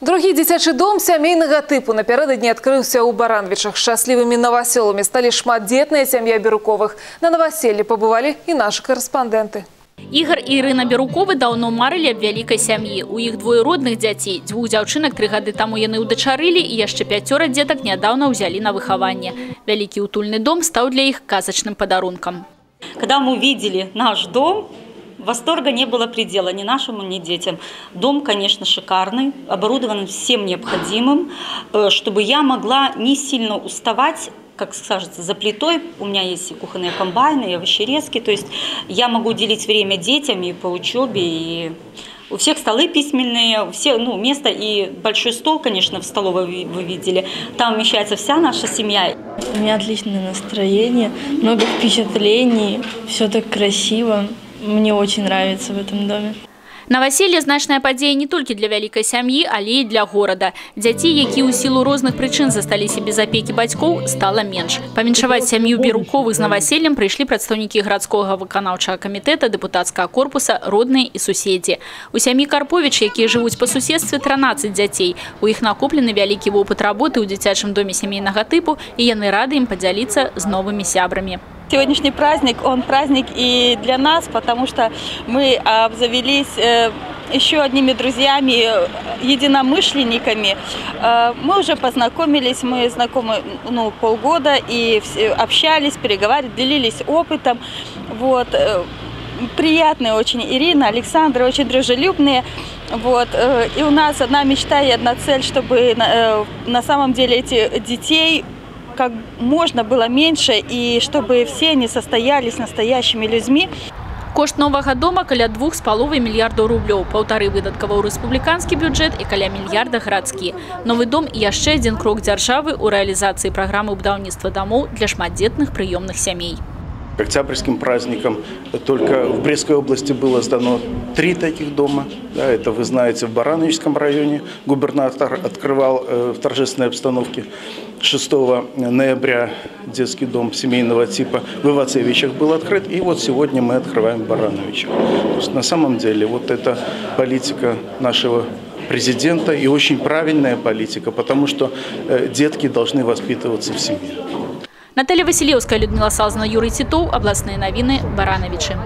Другі дзіцячы дом сямейнага тыпу напярэдадні адкрыўся ў Барановичах. Шчаслівымі новасёламі сталі шматдзетная сям'я Беруковых. На новаселлі пабывалі і нашы корэспандэнты. Ігор і Ірына Беруковы даўно марылі аб вялікай сям'і. У іх двое родных дзяцей. 2 дзяўчынак 3 гады таму яны ўдачарылі, і яшчэ 5 дзетак нядаўна ўзялі на выхаванне. Вялікі утульны дом стаў для іх казачным падарункам. Когда мы увидели наш дом, восторга не было предела ни нашему, ни детям. Дом, конечно, шикарный, оборудован всем необходимым, чтобы я могла не сильно уставать, как скажется, за плитой. У меня есть и кухонные комбайны, и овощерезки, то есть я могу уделить время детям и по учебе, и у всех столы письменные, у всех, место и большой стол, конечно, в столовой вы видели. Там вмещается вся наша семья. У меня отличное настроение, много впечатлений, все так красиво. Мне очень нравится в этом доме. Новаселле значная падзея не толькі для вялікай сям'і, але і для горада. Дзяцей, якія ў сілу розных прычын засталіся без апекі бацькоў, стала менш. Павіншаваць сям'ю Беруковых з новаселлем прыйшлі прадстаўнікі гарадскога выканаўчага камітэта, дэпутацкага корпуса, родныя і суседзі. У сям'і Карповіч, якія жывуць па суседстве, 13 дзяцей. У іх накоплены вялікі вопыт работы ў дзіцячым доме сямейнага тыпу, і яны рады ім падзяліцца з новымі сябрамі. Сегодняшний праздник, он праздник и для нас, потому что мы обзавелись еще одними друзьями, единомышленниками. Мы уже познакомились, мы знакомы полгода и общались, переговаривали, делились опытом. Вот. Приятные очень Ирина, Александр, очень дружелюбные. Вот. И у нас одна мечта и одна цель, чтобы на самом деле этих детей как можно было меньше, и чтобы все они состоялись настоящими людьми. Кошт новага дома каля 2,5 мільярдаў рублёў, 1,5 выдаткава ў рэспубліканскі бюджэт і каля мільярда гарадскі. Новы дом і яшчэ адзін крок дзяржавы ў рэалізацыі праграмы будаўніцтва дамоў для шматдзетных прыёмных сямей. К октябрьским праздникам только в Брестской области было сдано 3 таких дома. Да, это, вы знаете, в Барановичском районе губернатор открывал в торжественной обстановке. 6 ноября детский дом семейного типа в Ивацевичах был открыт. И вот сегодня мы открываем в Барановичах. То есть на самом деле вот это политика нашего президента и очень правильная политика, потому что детки должны воспитываться в семье. Наталья Василевская, Людмила Салзна, Юрий Титов, областные новины, Барановичи.